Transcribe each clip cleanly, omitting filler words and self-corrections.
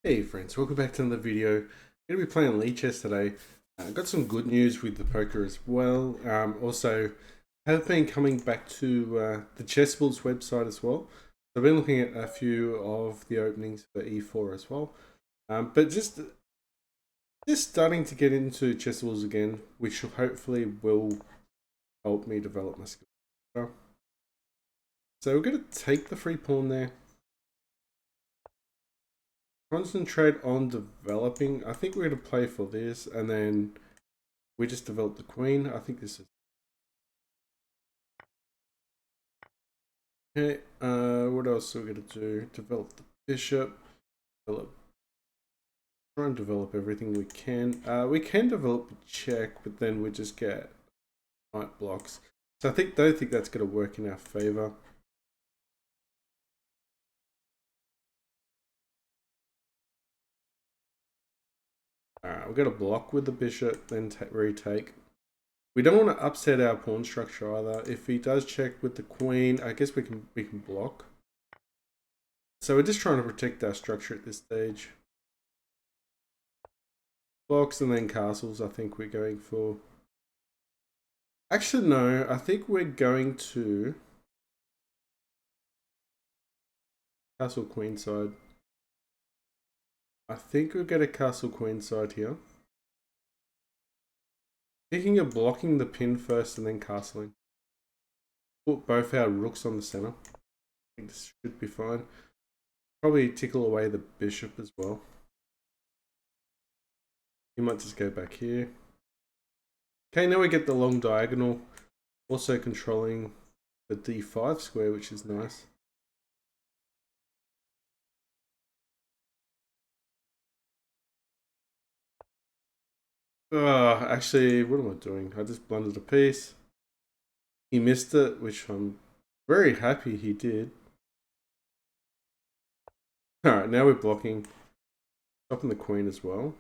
Hey friends, welcome back to another video. I'm going to be playing Lichess today. Got some good news with the poker as well. Also, have been coming back to the Chessable's website as well. I've been looking at a few of the openings for E4 as well. But just starting to get into Chessables again, which hopefully will help me develop my skills. So we're going to take the free pawn there. Concentrate on developing. I think we're going to play for this, and then we just develop the queen. I think this is okay. What else are we going to do? Develop the bishop. Try and develop everything we can. We can develop a check, but then we just get knight blocks. So don't think that's going to work in our favor. Alright, we're going to block with the bishop, then retake. We don't want to upset our pawn structure either. If he does check with the queen, I guess we can block. So we're just trying to protect our structure at this stage. Blocks and then castles, I think we're going for. Actually, no, I think we're going to castle queenside. I think we'll get a castle queenside here. Thinking of blocking the pin first and then castling. Put both our rooks on the center. I think this should be fine. Probably tickle away the bishop as well. You might just go back here. Okay, now we get the long diagonal. Also controlling the d5 square, which is nice. Actually, what am I doing? I just blundered a piece. He missed it, which I'm very happy he did. Alright, now we're blocking. Stopping the queen as well.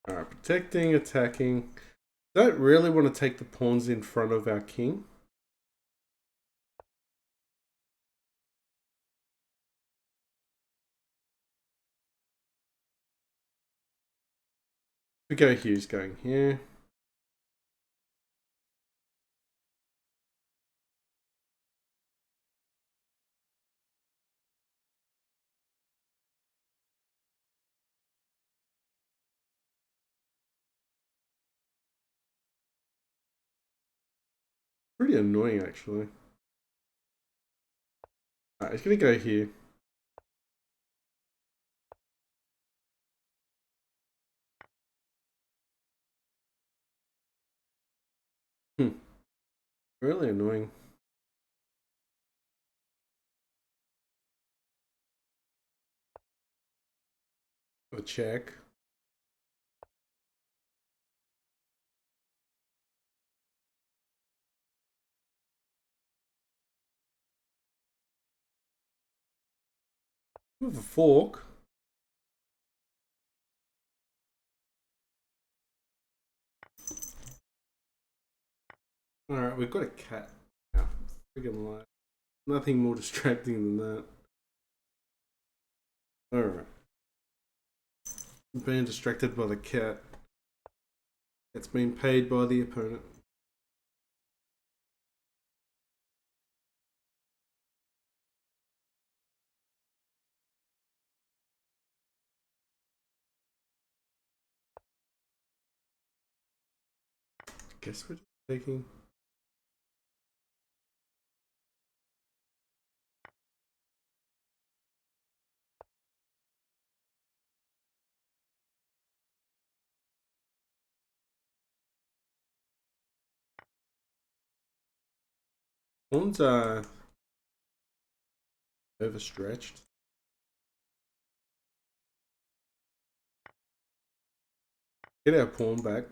Alright, protecting, attacking. Don't really want to take the pawns in front of our king. We go here, he's going here. Pretty annoying, actually. Alright, he's going to go here. Really annoying. A check. With a fork. Alright, we've got a cat. Now, friggin' life. Nothing more distracting than that. Alright. Being distracted by the cat. It's been paid by the opponent. Guess we're just taking. Pawns are overstretched. Get our pawn back.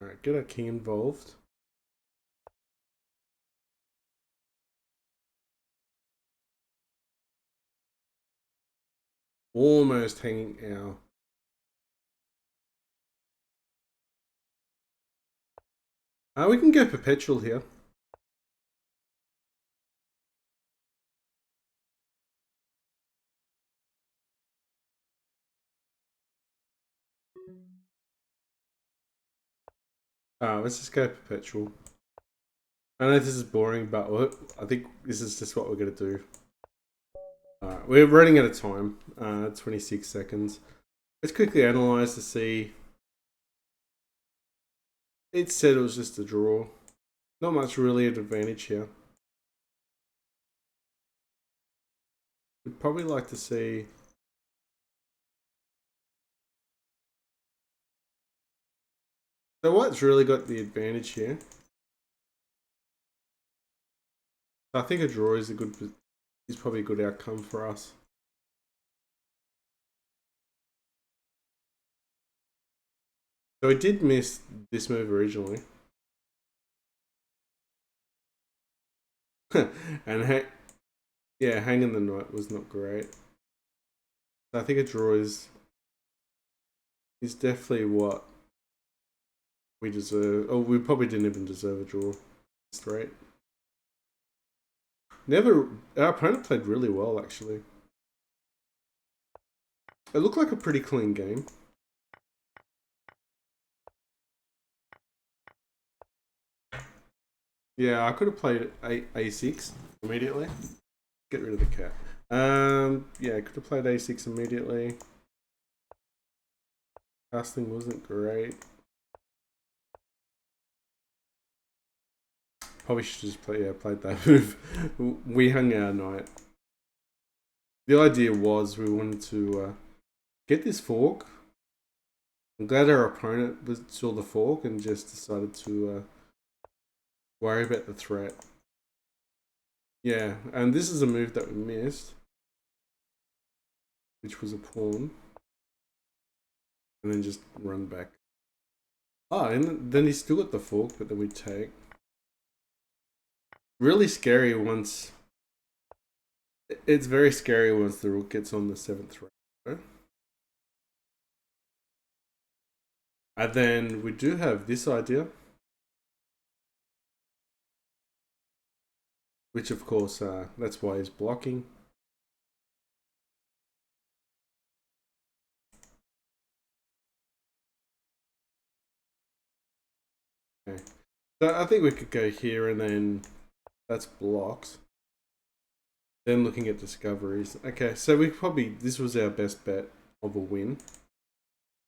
Alright, get our king involved. Almost hanging our... we can go perpetual here. Let's just go perpetual. I know this is boring, but I think this is just what we're going to do. We're running out of time, 26 seconds. Let's quickly analyze to see. It said it was just a draw. Not much really an advantage here. We'd probably like to see. So what's really got the advantage here? I think a draw is probably a good outcome for us. So we did miss this move originally. And hanging the knight was not great. I think a draw is definitely what we deserve. Oh, we probably didn't even deserve a draw straight. Our opponent played really well, actually. It looked like a pretty clean game. Yeah, I could have played A6 immediately. Get rid of the cat. Yeah, I could have played A6 immediately. Casting wasn't great. Probably should just played that move. We hung our knight. The idea was we wanted to get this fork. I'm glad our opponent saw the fork and just decided to worry about the threat. Yeah, and this is a move that we missed, which was a pawn. And then just run back. Oh, and then he still got the fork, but then we take. Really scary once... It's very scary once the rook gets on the 7th row. And then we do have this idea. Which of course, that's why he's blocking. Okay. So I think we could go here and then that's blocks. Then looking at discoveries. Okay, so this was our best bet of a win.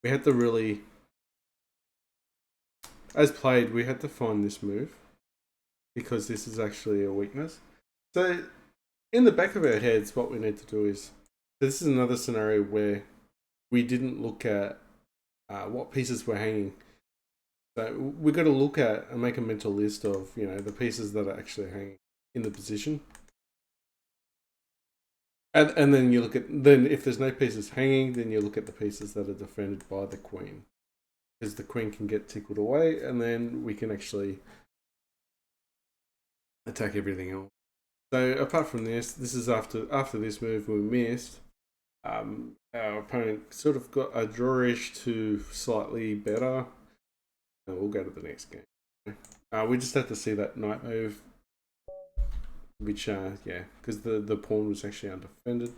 We had to really, as played, we had to find this move because this is actually a weakness. So in the back of our heads, what we need to do is, this is another scenario where we didn't look at what pieces were hanging. So we've got to look at and make a mental list of, the pieces that are actually hanging in the position. And then you look at, if there's no pieces hanging, then you look at the pieces that are defended by the queen. Because the queen can get tickled away, and then we can actually attack everything else. So apart from this is after this move we missed. Our opponent sort of got a drawish to slightly better. And we'll go to the next game. We just have to see that knight move. Which, yeah, because the pawn was actually undefended.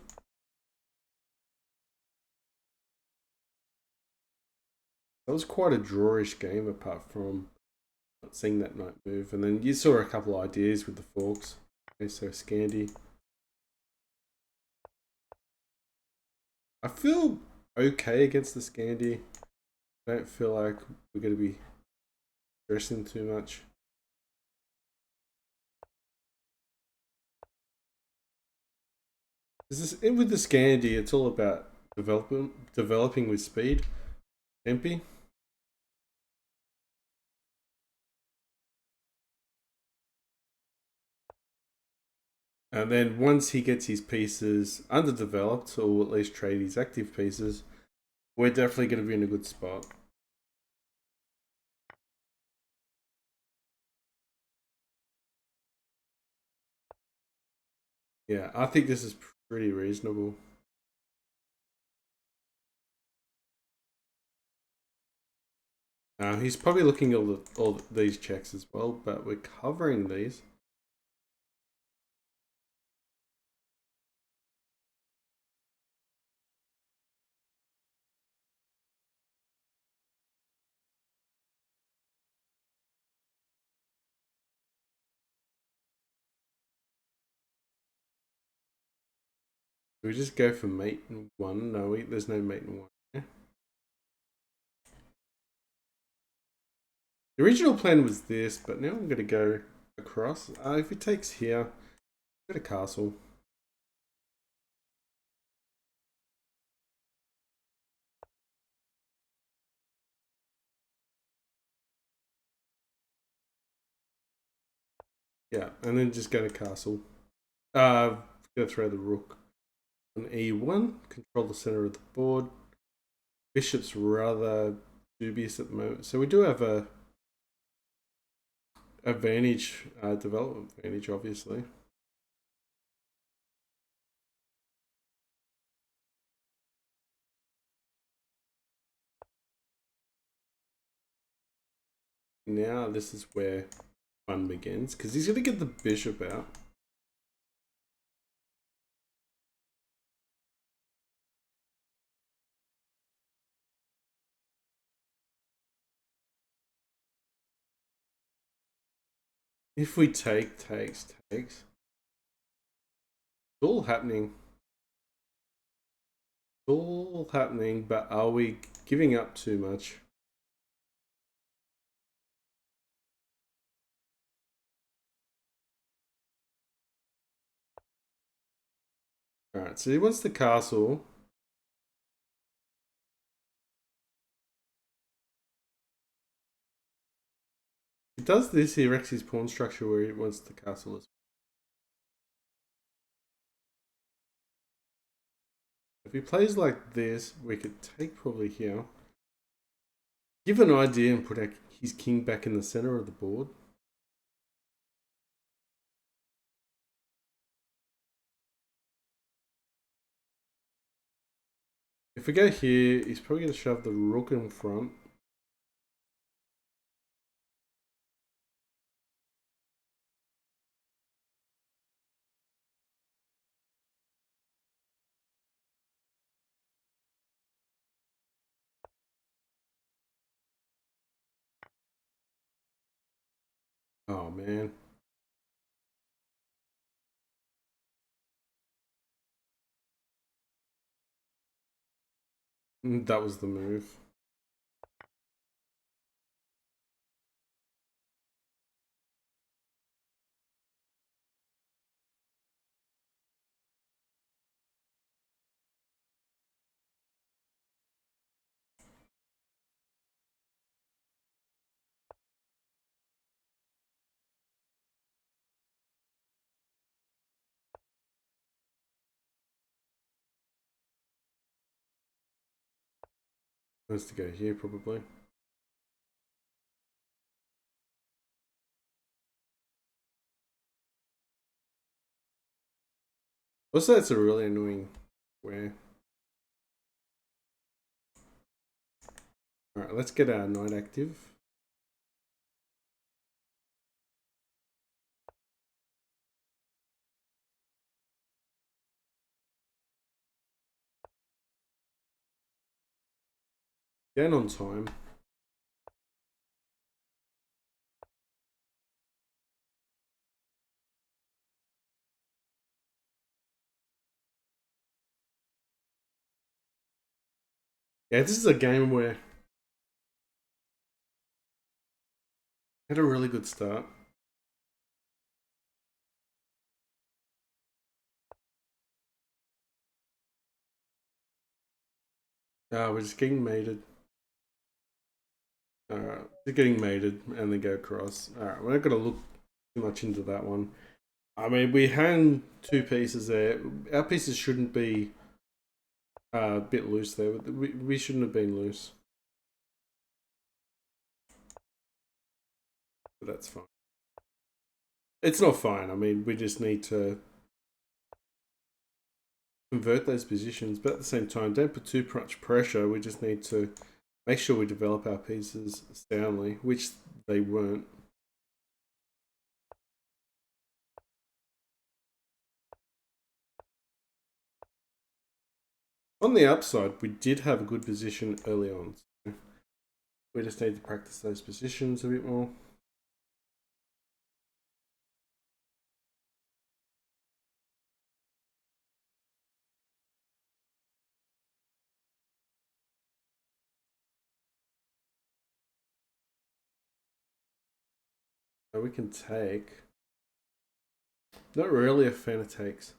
That was quite a drawish game apart from not seeing that knight move. And then you saw a couple of ideas with the forks. Okay, so Scandi. I feel okay against the Scandi. I don't feel like we're going to be stressing too much. With the Scandi, it's all about developing with speed. Tempi. And then once he gets his pieces underdeveloped, or at least trade his active pieces, we're definitely going to be in a good spot. Yeah, I think this is pretty reasonable. He's probably looking at all these checks as well, but we're covering these. Do we just go for mate in one? No, there's no mate in one. The original plan was this, but now I'm going to go across. If he takes here, go to castle. Yeah, and then just go to castle. Go throw the rook on e1, control the center of the board. Bishop's rather dubious at the moment, so we do have a advantage, development advantage, obviously. Now this is where fun begins, because he's going to get the bishop out. If we takes. It's all happening. It's all happening, but are we giving up too much? Alright, so he wants the castle. He does this, he erects his pawn structure where he wants the castle as well. If he plays like this, we could take probably here. Give an idea and put his king back in the center of the board. If we go here, he's probably going to shove the rook in front. Oh man. That was the move. Wants to go here probably. Also, it's a really annoying square. Alright, let's get our knight active. Again on time. Yeah, this is a game where had a really good start. We're just getting mated. Alright, just getting mated and then go across. Alright, we're not going to look too much into that one. I mean, we hang two pieces there. Our pieces shouldn't be a bit loose there. We shouldn't have been loose. But that's fine. It's not fine. I mean, we just need to convert those positions, but at the same time, don't put too much pressure. We just need to make sure we develop our pieces soundly, which they weren't. On the upside, we did have a good position early on. So we just need to practice those positions a bit more. So we can take. Not really a fan of takes.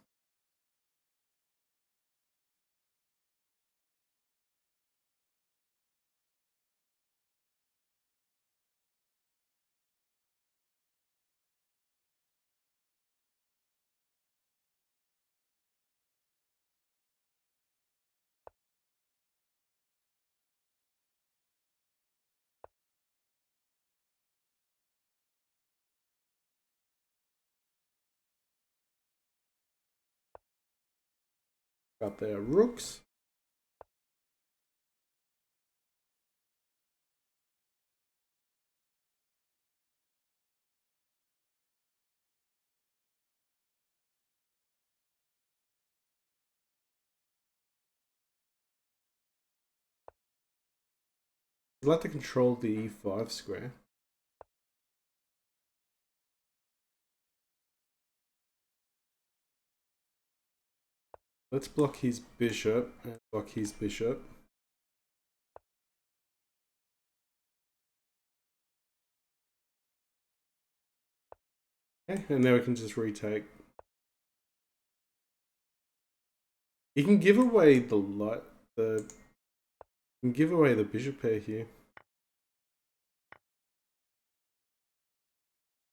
Got their rooks. I'd like to control the e5 square. Let's block his bishop and block his bishop. Okay, and now we can just retake. You can give away you can give away the bishop pair here.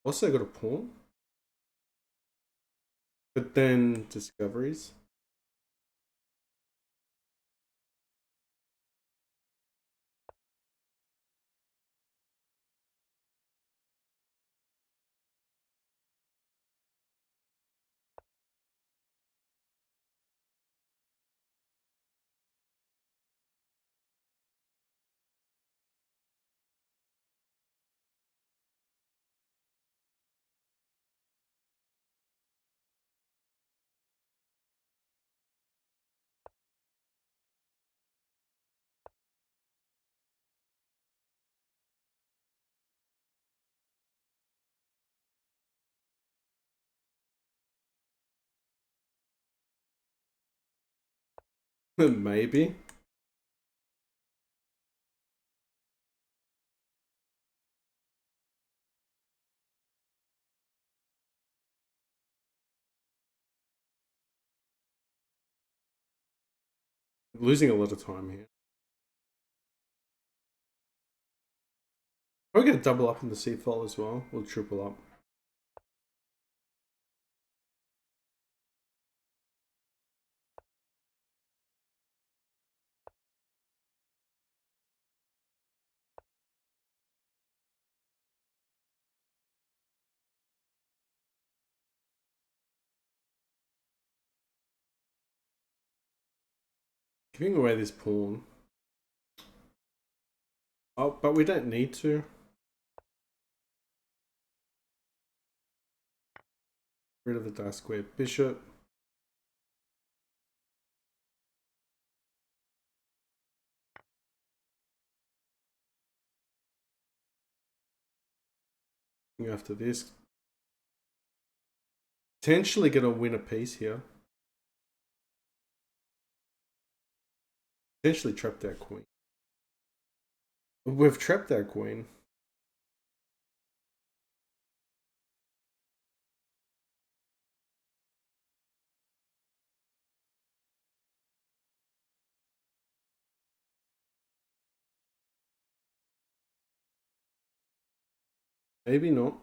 Also got a pawn. But then discoveries. Maybe. Losing a lot of time here. We're going to double up in the c file as well. We'll triple up. Giving away this pawn. Oh, but we don't need to. Rid of the dark square bishop. After this. Potentially going to win a piece here. Potentially trapped our queen. We've trapped our queen. Maybe not.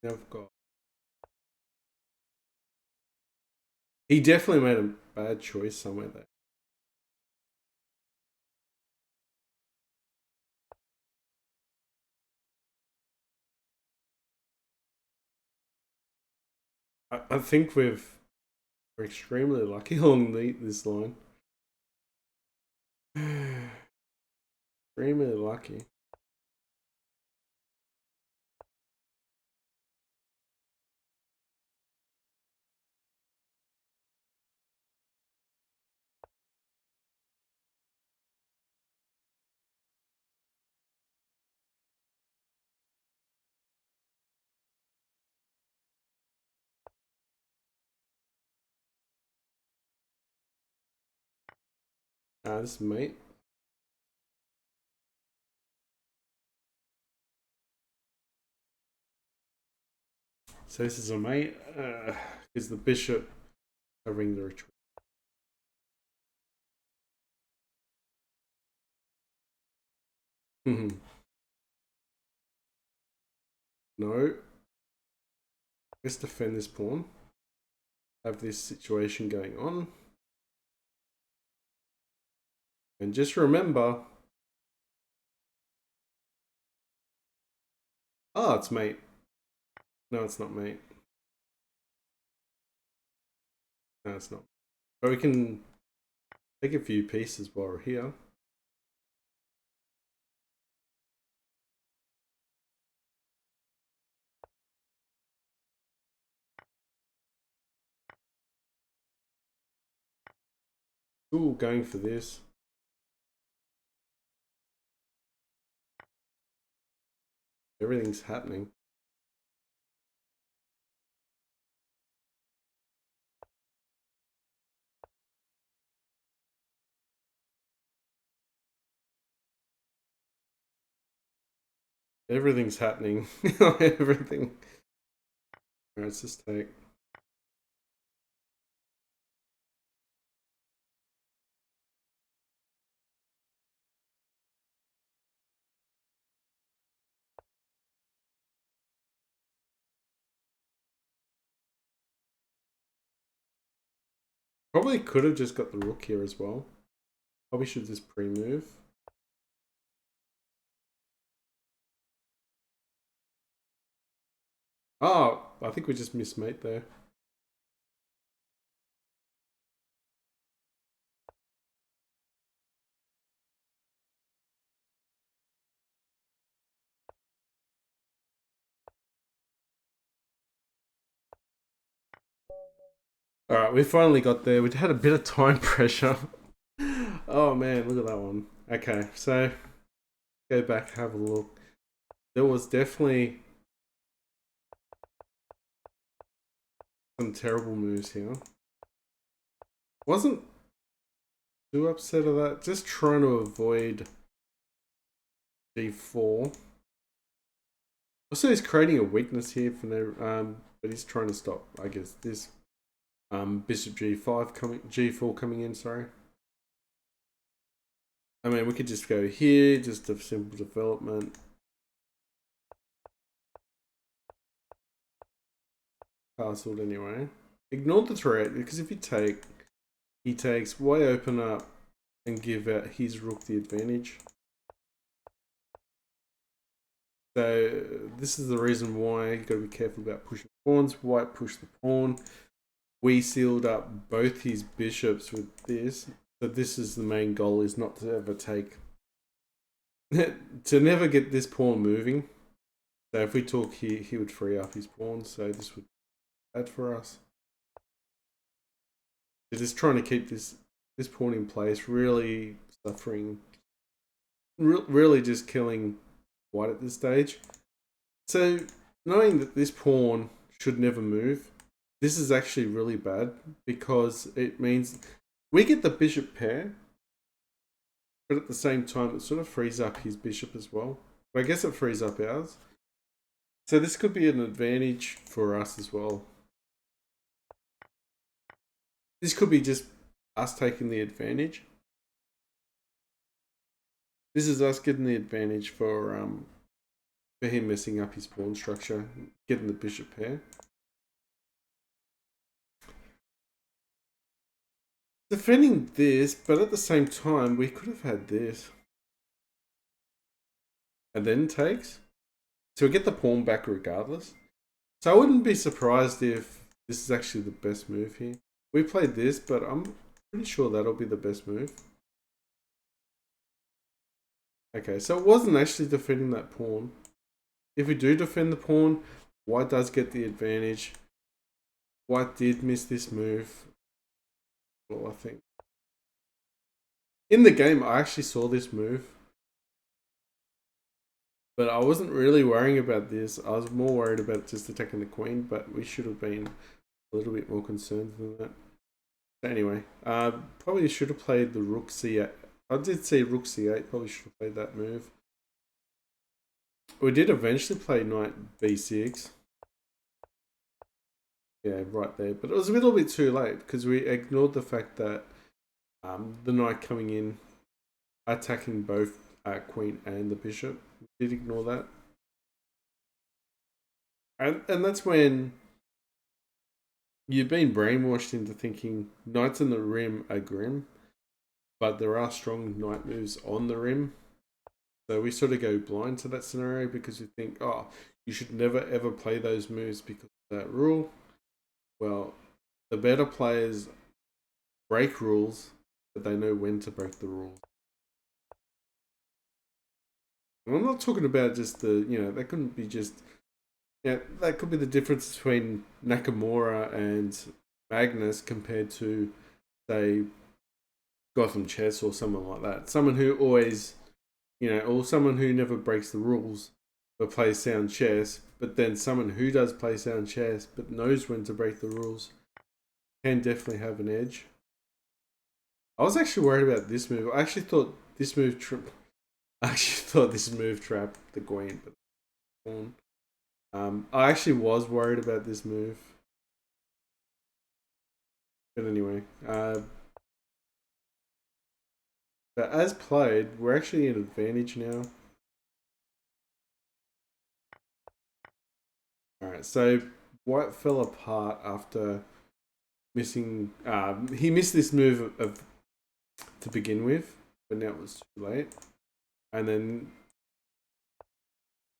Now I've got. He definitely made a bad choice somewhere there. I think we're extremely lucky along this line. Extremely lucky. This is mate. So this is a mate. Is the bishop covering the retreat? No. Let's defend this pawn. Have this situation going on. And just remember. Oh, it's mate. No, it's not mate. No, it's not. But we can take a few pieces while we're here. Ooh, going for this. Everything's happening. Everything's happening. Everything. Alright, let's just take. Probably could have just got the rook here as well. Probably should just pre-move. Oh, I think we just missed mate there. Alright, we finally got there. We had a bit of time pressure. Oh man, look at that one. Okay, so go back, have a look. There was definitely some terrible moves here. Wasn't too upset of that. Just trying to avoid g4. Also, he's creating a weakness here for no, but he's trying to stop, I guess, this bishop g4 coming in. Sorry. I mean, we could just go here, just a simple development. Castled anyway. Ignore the threat, because if you take, he takes, why open up and give out his rook the advantage? So this is the reason why you got to be careful about pushing pawns. White pushed the pawn. We sealed up both his bishops with this. So this is the main goal, is not to ever take, to never get this pawn moving. So if we talk here, he would free up his pawn. So this would be bad for us. They're just trying to keep this pawn in place, really suffering, really just killing white at this stage. So knowing that this pawn should never move, this is actually really bad, because it means we get the bishop pair, but at the same time it sort of frees up his bishop as well. But I guess it frees up ours. So this could be an advantage for us as well. This could be just us taking the advantage. This is us getting the advantage for him messing up his pawn structure, getting the bishop pair. Defending this, but at the same time, we could have had this. And then takes. So we get the pawn back regardless. So I wouldn't be surprised if this is actually the best move here. We played this, but I'm pretty sure that'll be the best move. Okay, so it wasn't actually defending that pawn. If we do defend the pawn, white does get the advantage. White did miss this move. Well, I think. In the game, I actually saw this move. But I wasn't really worrying about this. I was more worried about just attacking the queen, but we should have been a little bit more concerned than that. But anyway, probably should have played the rook c8. I did see rook c8, probably should have played that move. We did eventually play knight b6. Yeah, right there. But it was a little bit too late because we ignored the fact that the knight coming in, attacking both queen and the bishop. We did ignore that. And that's when you've been brainwashed into thinking knights in the rim are grim, but there are strong knight moves on the rim. So we sort of go blind to that scenario because we think, oh, you should never ever play those moves because of that rule. Well, the better players break rules, but they know when to break the rules. And I'm not talking about just that couldn't be just, that could be the difference between Nakamura and Magnus compared to, say, Gotham Chess or someone like that. Someone who always, or someone who never breaks the rules but plays sound chess, but then someone who does play sound chess but knows when to break the rules can definitely have an edge. I was actually worried about this move. I actually thought this move trapped the queen, but the pawn. I actually was worried about this move. But anyway, but as played, we're actually in advantage now. Alright, so white fell apart after missing. He missed this move to begin with, but now it was too late. And then,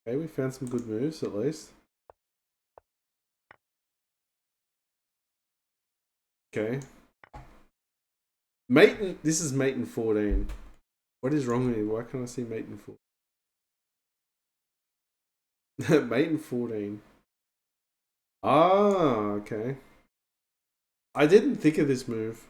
okay, we found some good moves at least. Okay. Mate, this is mate in 14. What is wrong with me? Why can't I see mate in 14? Mate in 14. Ah, okay. I didn't think of this move.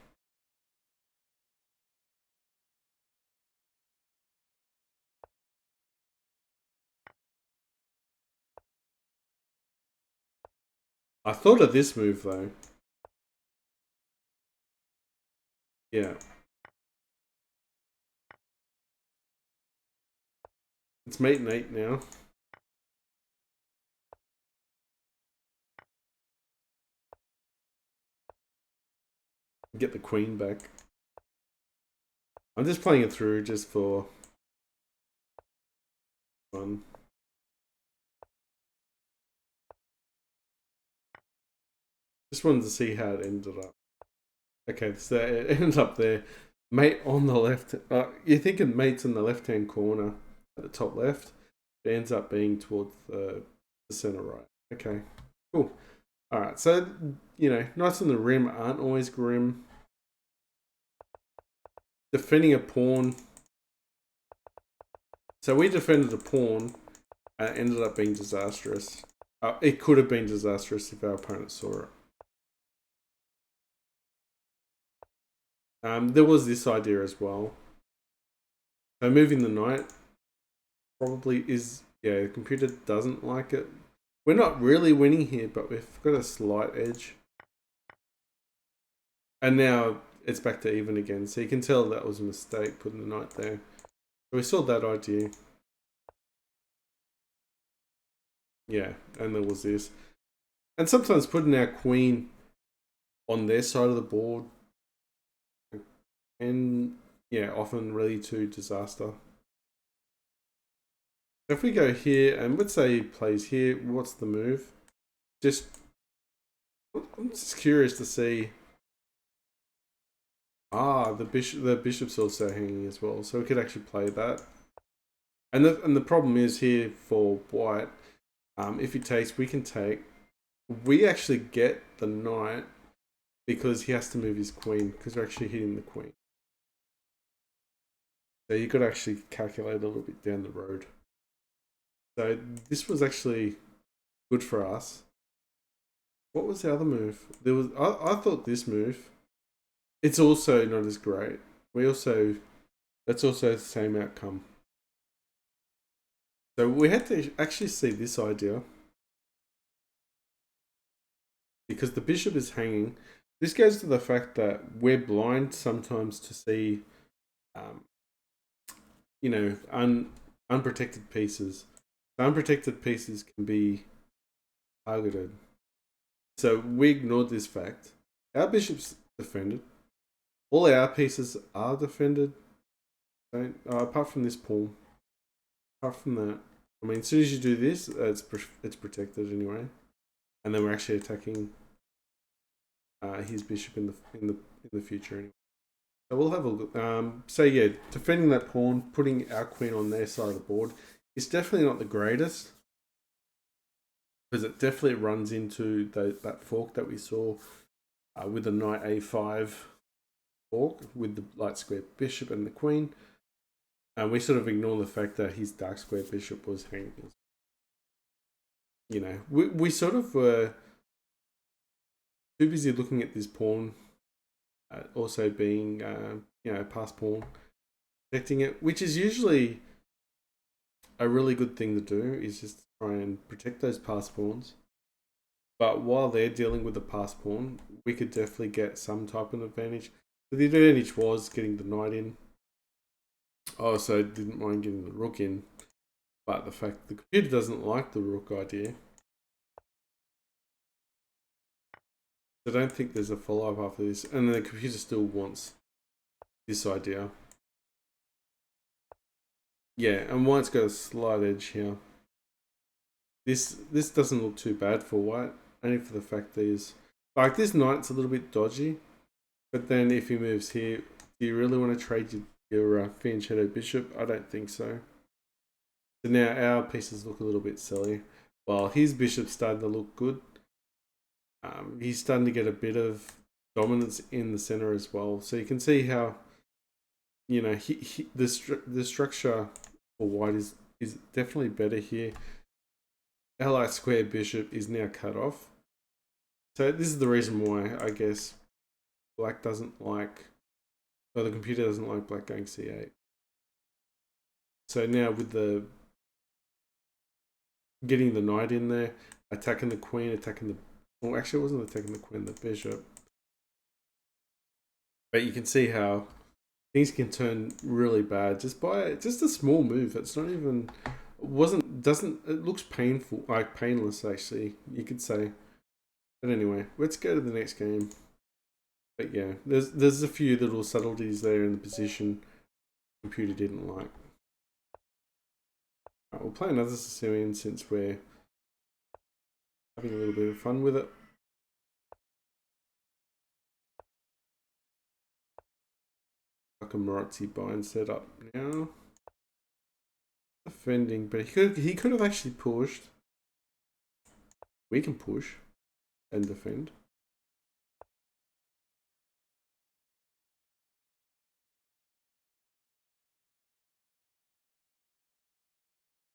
I thought of this move though. Yeah. It's mate in 8 now. Get the queen back. I'm just playing it through just for fun. Just wanted to see how it ended up. Okay, so it ended up there. Mate on the left. You're thinking mate's in the left-hand corner at the top left. It ends up being towards the center right. Okay, cool. Alright, so, knights in the rim aren't always grim. Defending a pawn. So we defended a pawn and it ended up being disastrous. It could have been disastrous if our opponent saw it. There was this idea as well. So moving the knight probably is, the computer doesn't like it. We're not really winning here, but we've got a slight edge. And now it's back to even again. So you can tell that was a mistake putting the knight there. So we saw that idea. Yeah, and there was this. And sometimes putting our queen on their side of the board and often really to disaster. If we go here and let's say he plays here, what's the move? I'm just curious to see. The bishop's also hanging as well, so we could actually play that. And the problem is here for white, if he takes, we can take. we actually get the knight because he has to move his queen because we're actually hitting the queen. So you could actually calculate a little bit down the road. So this was actually good for us. What was the other move? There was I thought this move. It's also not as great. That's also the same outcome. So we had to actually see this idea because the bishop is hanging. This goes to the fact that we're blind sometimes to see, um, unprotected pieces. Unprotected pieces can be targeted. So we ignored this fact. Our bishop's defended. All our pieces are defended. Apart from this pawn. Apart from that, I mean, as soon as you do this, it's protected anyway. And then we're actually attacking his bishop in the future anyway. So we'll have a look. So yeah, defending that pawn, putting our queen on their side of the board is definitely not the greatest because it definitely runs into that fork that we saw with the knight a5 fork with the light square bishop and the queen. And we sort of ignore the fact that his dark square bishop was hanging. We sort of were too busy looking at this pawn, also being, pass pawn, protecting it, which is usually a really good thing to do, is just try and protect those pass pawns. But while they're dealing with the pass pawn, we could definitely get some type of advantage. So the advantage was getting the knight in. I also didn't mind getting the rook in, but the fact the computer doesn't like the rook idea. I don't think there's a follow-up after this, and the computer still wants this idea. Yeah, and white's got a slight edge here. This doesn't look too bad for white, only for the fact that this knight's a little bit dodgy, but then if he moves here, do you really want to trade your fianchetto bishop? I don't think so. So now our pieces look a little bit silly, while his bishop's starting to look good. He's starting to get a bit of dominance in the center as well. So you can see how, the structure for white is definitely better here. Our light square bishop is now cut off. So this is the reason why I guess black doesn't like, or the computer doesn't like black going c8. So now with the getting the knight in there, attacking the queen, attacking the, well, actually it wasn't attacking the queen, the bishop. But you can see how things can turn really bad just by just a small move. It's not even, it looks painful, like painless actually, you could say. But anyway, let's go to the next game. But yeah, there's a few little subtleties there in the position the computer didn't like. Right, we'll play another Sicilian since we're having a little bit of fun with it. Like a Marazzi bind set up now. Defending, but he could have actually pushed. We can push and defend.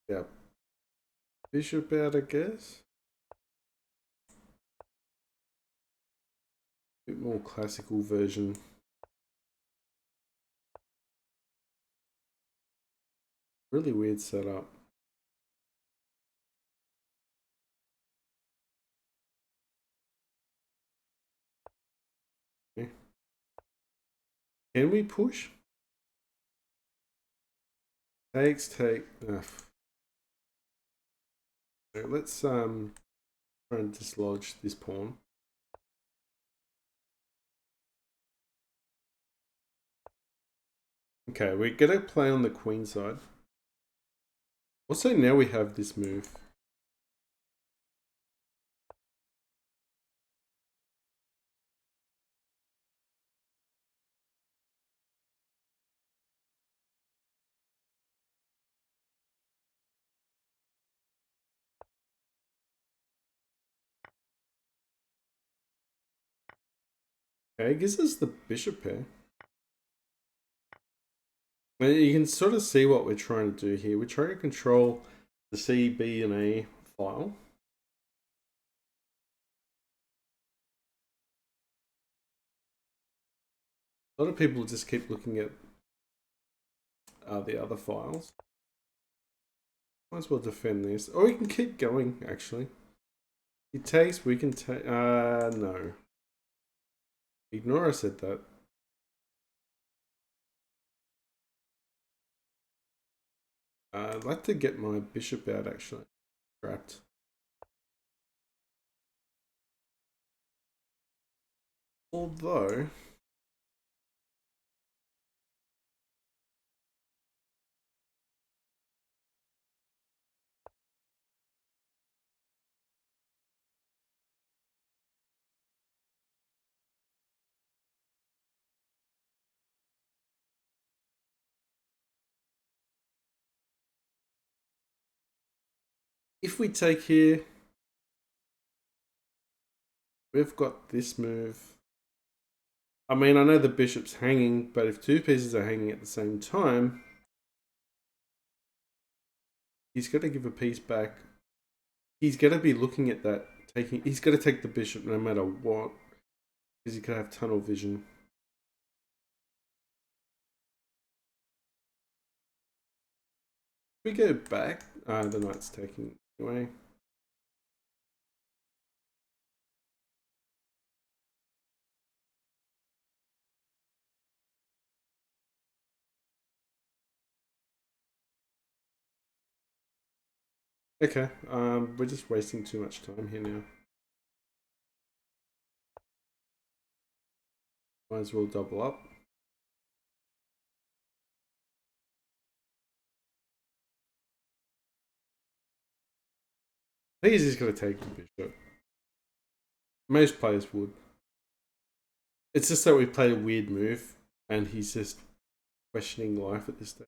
Yeah. Bishop out, I guess. A bit more classical version. Really weird setup. Okay. Can we push? Take. Let's try and dislodge this pawn. Okay, we're gonna play on the queen side. Also, now we have this move. Okay, it gives us the bishop pair. And you can sort of see what we're trying to do here. We're trying to control the C, B, and A file. A lot of people just keep looking at the other files. Might as well defend this. Or we can keep going, actually. He takes, we can take... no. Ignore I said that. I'd like to get my bishop out, actually. Trapped. Although... if we take here, we've got this move. I mean, I know the bishop's hanging, but if two pieces are hanging at the same time, he's got to give a piece back. He's going to be looking at that, he's got to take the bishop no matter what, because he could have tunnel vision. If we go back, the knight's taking anyway. Okay, we're just wasting too much time here now. Might as well double up. I think he's just going to take the bishop. Most players would. It's just that we played a weird move, and he's just questioning life at this stage.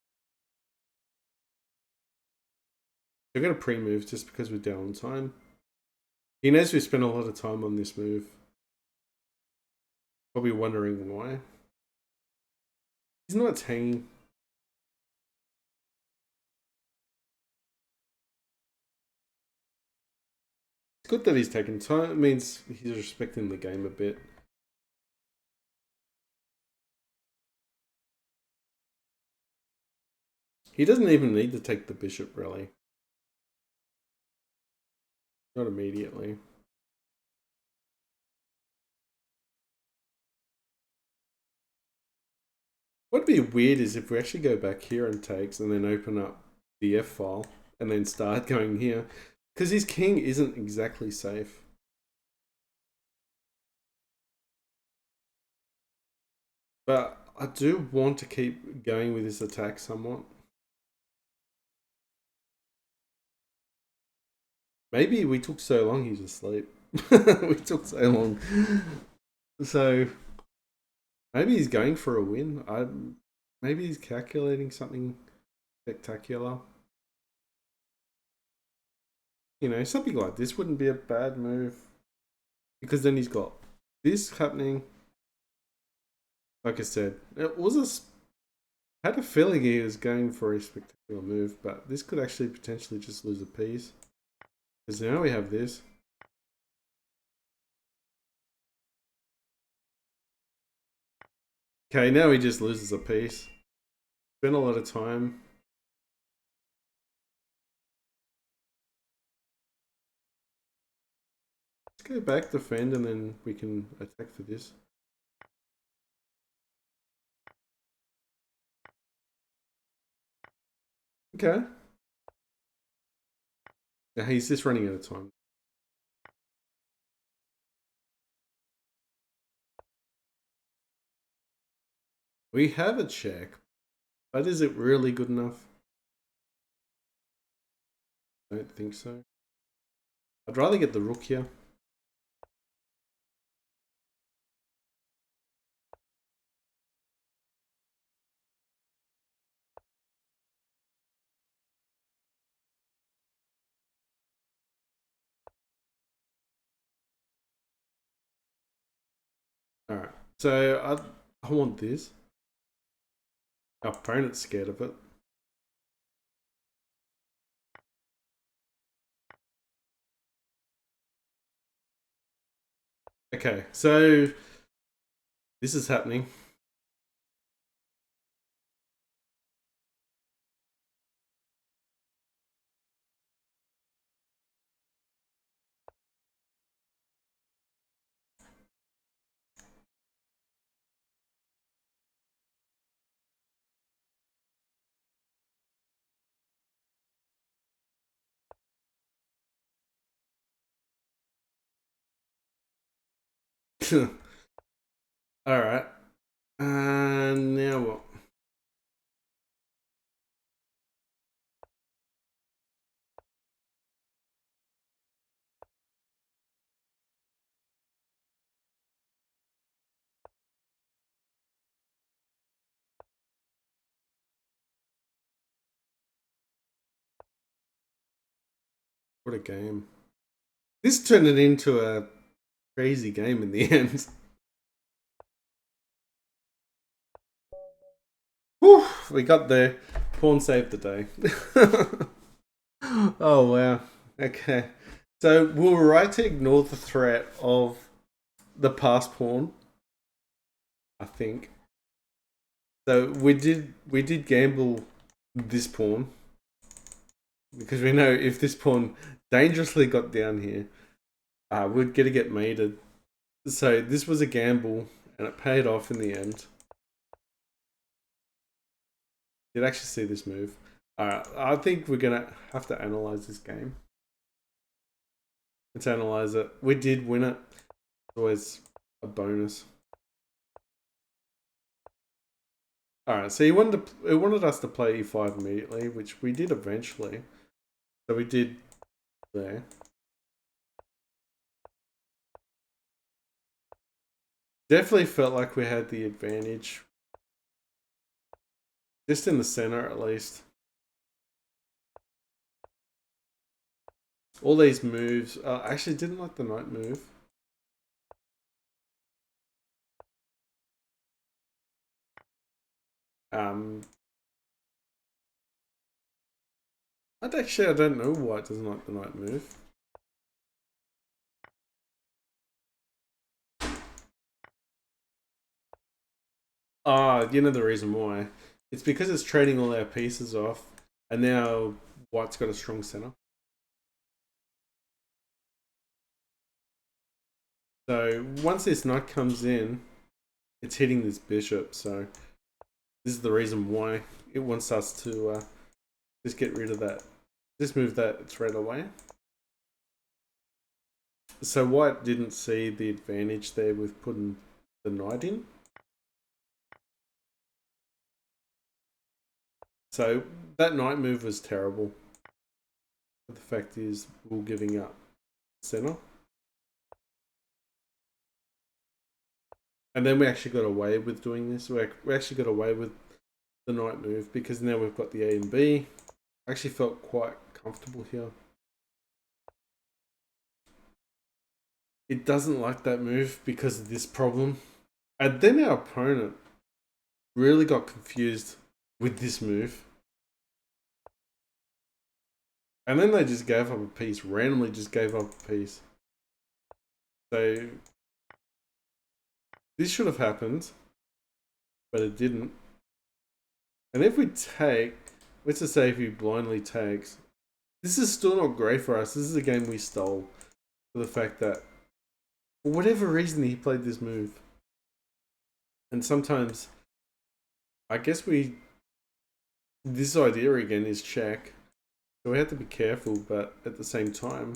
We're going to pre-move just because we're down on time. He knows we spent a lot of time on this move. Probably wondering why. He's not hanging. It's good that he's taking time. It means he's respecting the game a bit. He doesn't even need to take the bishop, really. Not immediately. What'd be weird is if we actually go back here and takes and then open up the F file and then start going here. Because his king isn't exactly safe. But I do want to keep going with this attack somewhat. Maybe we took so long he's asleep. We took so long. So maybe he's going for a win. Maybe he's calculating something spectacular. You know, something like this wouldn't be a bad move. Because then he's got this happening. Like I said, it was I had a feeling he was going for a spectacular move, but this could actually potentially just lose a piece. Because now we have this. Okay, now he just loses a piece. Spent a lot of time. Let's go back, defend, and then we can attack for this. Okay. Now he's just running out of time. We have a check, but is it really good enough? I don't think so. I'd rather get the rook here. Alright, So I want this. Our opponent's scared of it. Okay, so this is happening. All right. And now what? What a game. This turned it into a crazy game in the end. Whew, we got there. Pawn saved the day. Oh, wow. Okay. So we were right to ignore the threat of the passed pawn, I think. So we did gamble this pawn because we know if this pawn dangerously got down here, we're gonna get mated. So this was a gamble and it paid off in the end. Did actually see this move. Alright, I think we're gonna have to analyze this game. Let's analyze it. We did win it. It's always a bonus. Alright, so it wanted us to play e5 immediately, which we did eventually. So we did there. Definitely felt like we had the advantage. Just in the center, at least. All these moves. I actually didn't like the knight move. I don't know why it doesn't like the knight move. You know the reason why. It's because it's trading all our pieces off, and now white's got a strong center. So once this knight comes in, it's hitting this bishop. So this is the reason why it wants us to just get rid of that. Just move that threat away. So white didn't see the advantage there with putting the knight in. So that knight move was terrible. But the fact is, we're giving up center. And then we actually got away with doing this. We actually got away with the knight move because now we've got the A and B. I actually felt quite comfortable here. It doesn't like that move because of this problem. And then our opponent really got confused with this move. And then they just gave up a piece, randomly just gave up a piece. So this should have happened, but it didn't. And if we take, let's just say if he blindly takes, this is still not great for us. This is a game we stole for the fact that for whatever reason he played this move. And sometimes, I guess this idea again is check. So we have to be careful, but at the same time,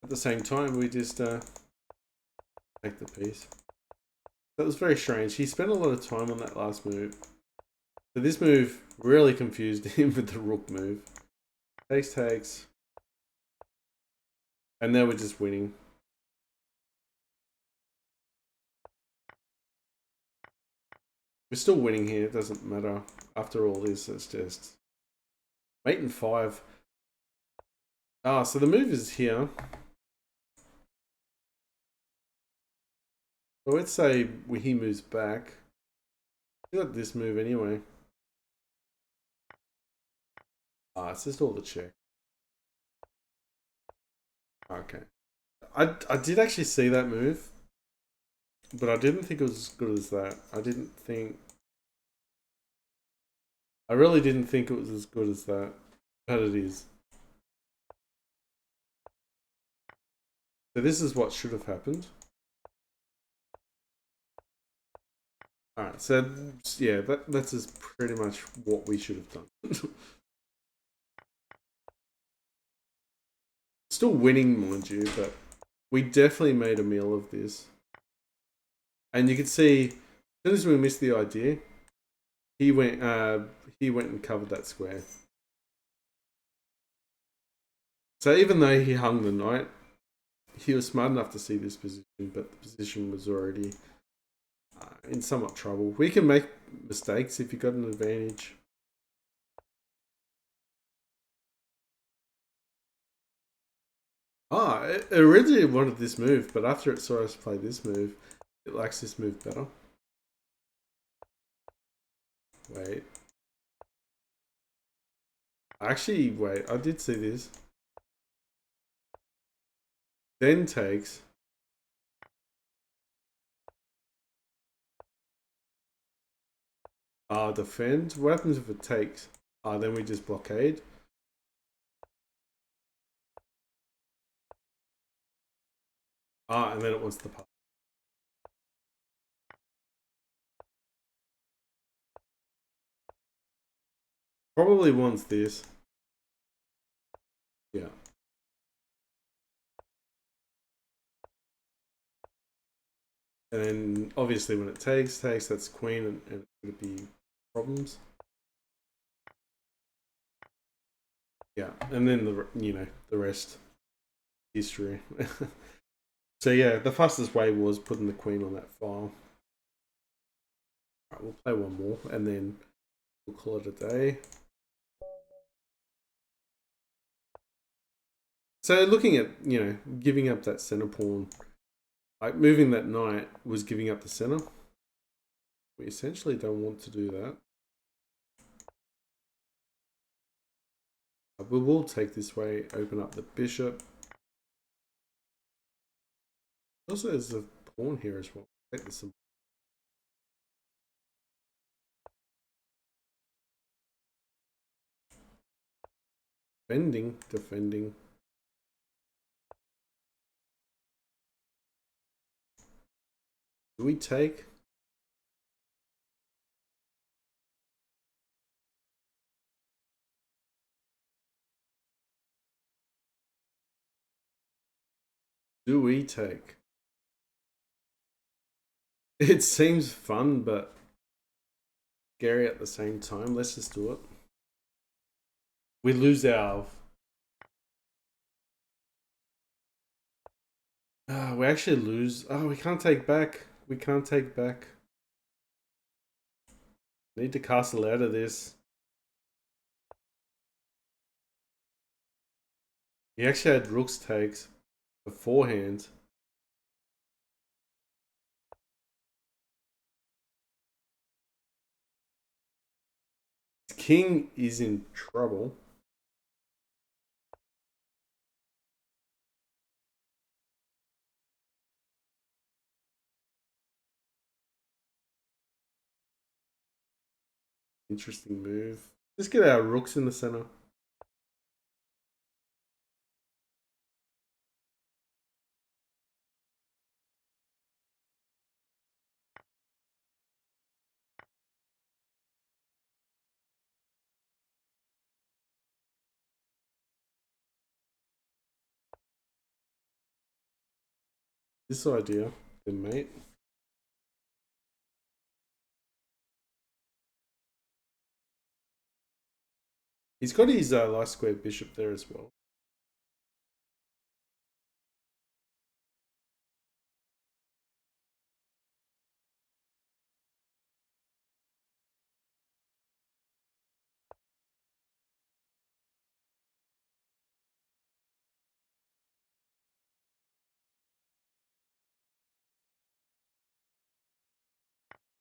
we just take the piece. That was very strange. He spent a lot of time on that last move. So this move really confused him with the rook move. Takes. And now we're just winning. We're still winning here, it doesn't matter. After all this, it's just mate and 5. So the move is here. So let's say he moves back. He got this move anyway. It's just all the check. Okay. I did actually see that move, but I didn't think it was as good as that. I really didn't think it was as good as that, but it is. So this is what should have happened. Alright, so yeah, that's just pretty much what we should have done. Still winning, mind you, but we definitely made a meal of this. And you can see, as soon as we missed the idea, he went and covered that square. So even though he hung the knight, he was smart enough to see this position, but the position was already in somewhat trouble. We can make mistakes if you got an advantage. It originally wanted this move, but after it saw us play this move, it likes this move better. Wait. Actually, wait, I did see this. Then takes. Defend. What happens if it takes? Then we just blockade. And then it wants the pass. Probably wants this. Yeah. And then obviously when it takes, that's queen, and it's going to be problems. Yeah, and then the rest history. So yeah, the fastest way was putting the queen on that file. Alright, we'll play one more and then we'll call it a day. So looking at, giving up that center pawn, like moving that knight was giving up the center. We essentially don't want to do that. We will take this way, open up the bishop. Also, there's a pawn here as well. Take this. Defending. Do we take? Do we take? It seems fun, but scary at the same time. Let's just do it. We lose our... we actually lose. We can't take back. We can't take back. Need to castle out of this. He actually had rooks takes beforehand. King is in trouble. Interesting move. Let's get our rooks in the center. This idea, then mate. He's got his light square bishop there as well.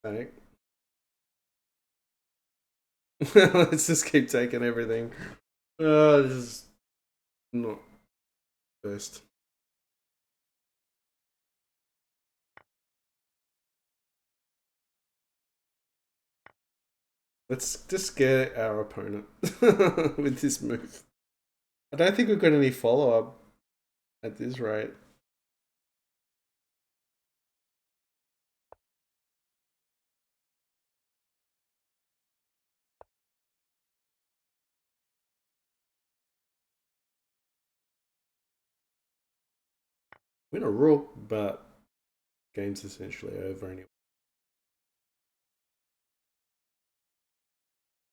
Take. Let's just keep taking everything. This is not best. Let's just scare our opponent with this move. I don't think we've got any follow-up at this rate. Win a rook, but game's essentially over anyway.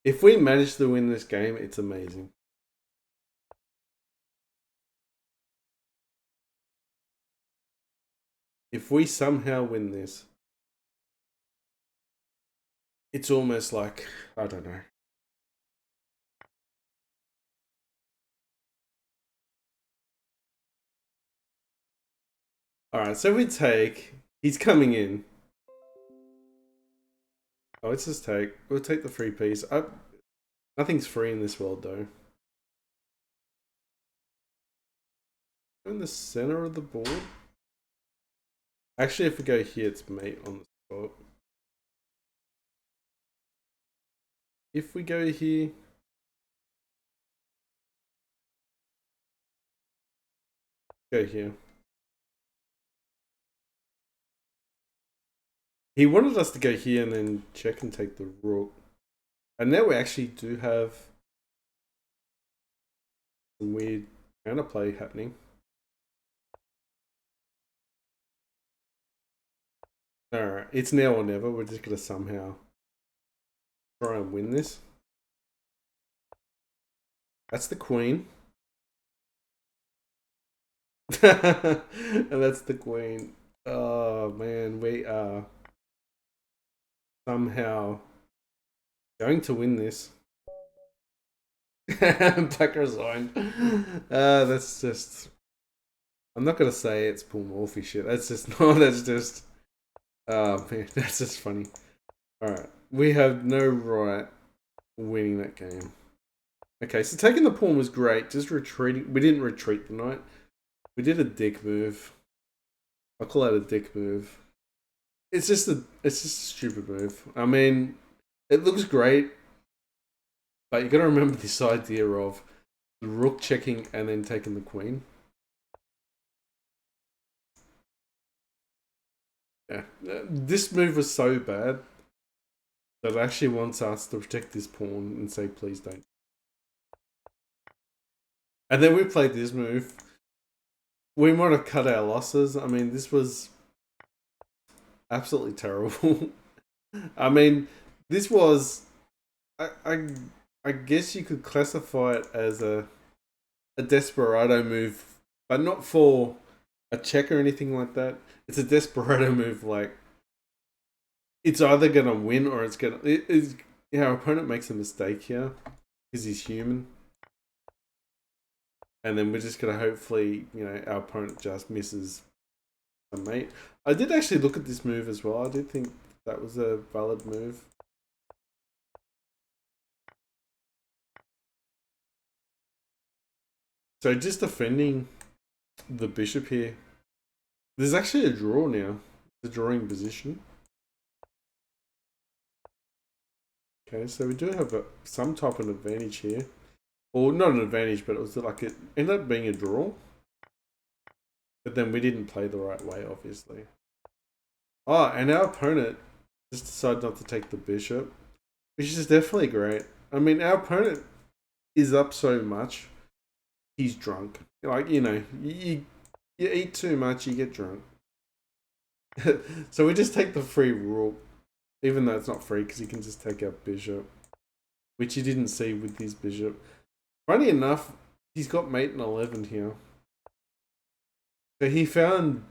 If we manage to win this game, it's amazing. If we somehow win this, it's almost like, I don't know. Alright, so we take, he's coming in. Oh, let's just take, we'll take the free piece. Nothing's free in this world though. In the center of the board. Actually, if we go here, it's mate on the spot. If we go here, go here. He wanted us to go here and then check and take the rook. And now we actually do have some weird counterplay happening. Alright, it's now or never. We're just going to somehow try and win this. That's the queen. And that's the queen. Oh man, we are somehow going to win this. Black resigned. That's just, I'm not gonna say it's Paul Morphy shit. That's just no. That's just. Oh man, that's just funny. All right, we have no right winning that game. Okay, so taking the pawn was great. Just retreating. We didn't retreat the knight. We did a dick move. I call that a dick move. It's just a stupid move. I mean, it looks great, but you got to remember this idea of the rook checking and then taking the queen. Yeah, this move was so bad that it actually wants us to protect this pawn and say, please don't. And then we played this move. We might have cut our losses. I mean, this was absolutely terrible. I mean, this was, I guess you could classify it as a desperado move, but not for a check or anything like that. It's a desperado move, like it's either gonna win or it's gonna. Our opponent makes a mistake here because he's human, and then we're just gonna hopefully, our opponent just misses a mate. I did actually look at this move as well. I did think that was a valid move. So just defending the bishop here. There's actually a draw now. The drawing position. Okay, so we do have some type of advantage here. Or not an advantage, but it was like it ended up being a draw. But then we didn't play the right way, obviously. Oh, and our opponent just decided not to take the bishop, which is definitely great. I mean, our opponent is up so much, he's drunk. Like, you eat too much, you get drunk. So we just take the free rook, even though it's not free because he can just take our bishop, which he didn't see with his bishop. Funny enough, he's got mate in 11 here. So he found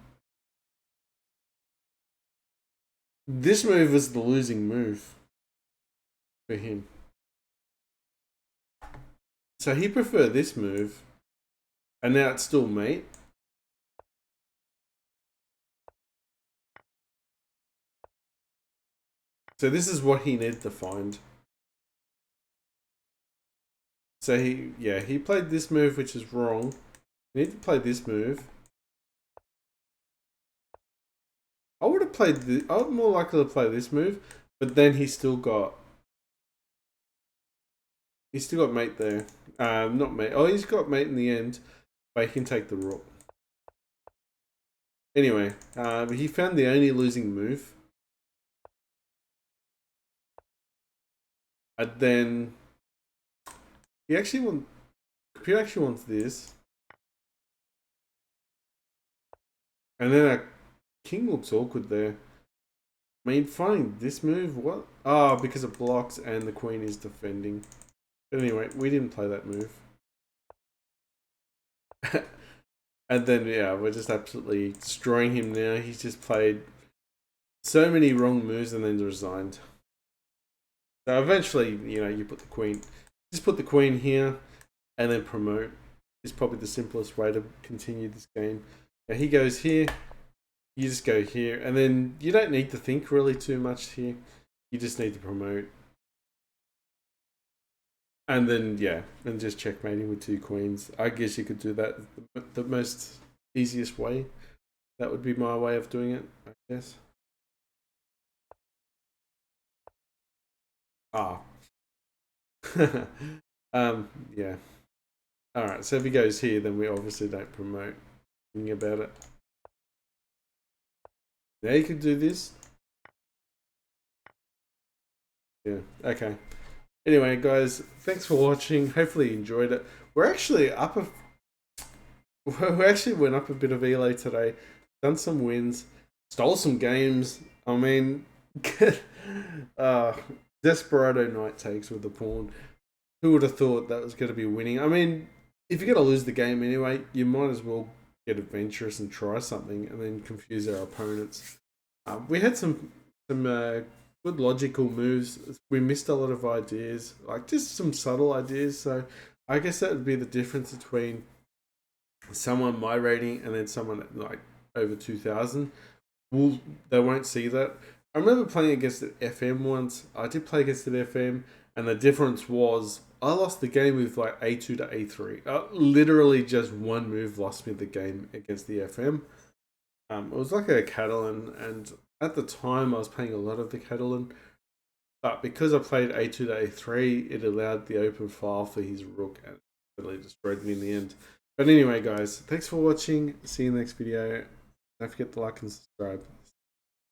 this move was the losing move for him. So he preferred this move, and now it's still mate. So this is what he needed to find. So he played this move, which is wrong. You need to play this move. I would have played this. I was more likely to play this move, but then he still got mate there. Not mate. Oh, he's got mate in the end, but he can take the rook. Anyway, he found the only losing move. And then he actually wants this. And then our king looks awkward there. I mean, fine, this move, what? Oh, because it blocks and the queen is defending. But anyway, we didn't play that move. And then, yeah, we're just absolutely destroying him now. He's just played so many wrong moves and then resigned. So eventually, you know, you put the queen, just put the queen here and then promote. Is probably the simplest way to continue this game. Now he goes here, you just go here, and then you don't need to think really too much here. You just need to promote. And then, yeah, and just checkmating with 2 queens. I guess you could do that the most easiest way. That would be my way of doing it, I guess. Ah. Yeah. Alright, so if he goes here, then we obviously don't promote. Thinking about it. Now you could do this. Yeah, okay. Anyway, guys, thanks for watching. Hopefully you enjoyed it. We actually went up a bit of elo today. Done some wins. Stole some games. I mean, Desperado knight takes with the pawn. Who would have thought that was going to be winning? I mean, if you're going to lose the game anyway, you might as well get adventurous and try something and then confuse our opponents. We had some good logical moves. We missed a lot of ideas, like just some subtle ideas. So I guess that would be the difference between someone my rating and then someone like over 2000. They won't see that. I remember playing against the FM once. I did play against the FM, and the difference was I lost the game with like A2 to A3. Literally just one move lost me the game against the FM. It was like a Catalan, and at the time I was playing a lot of the Catalan, but because I played A2 to A3, it allowed the open file for his rook and really destroyed me in the end. But anyway, guys, thanks for watching. See you in the next video. Don't forget to like and subscribe.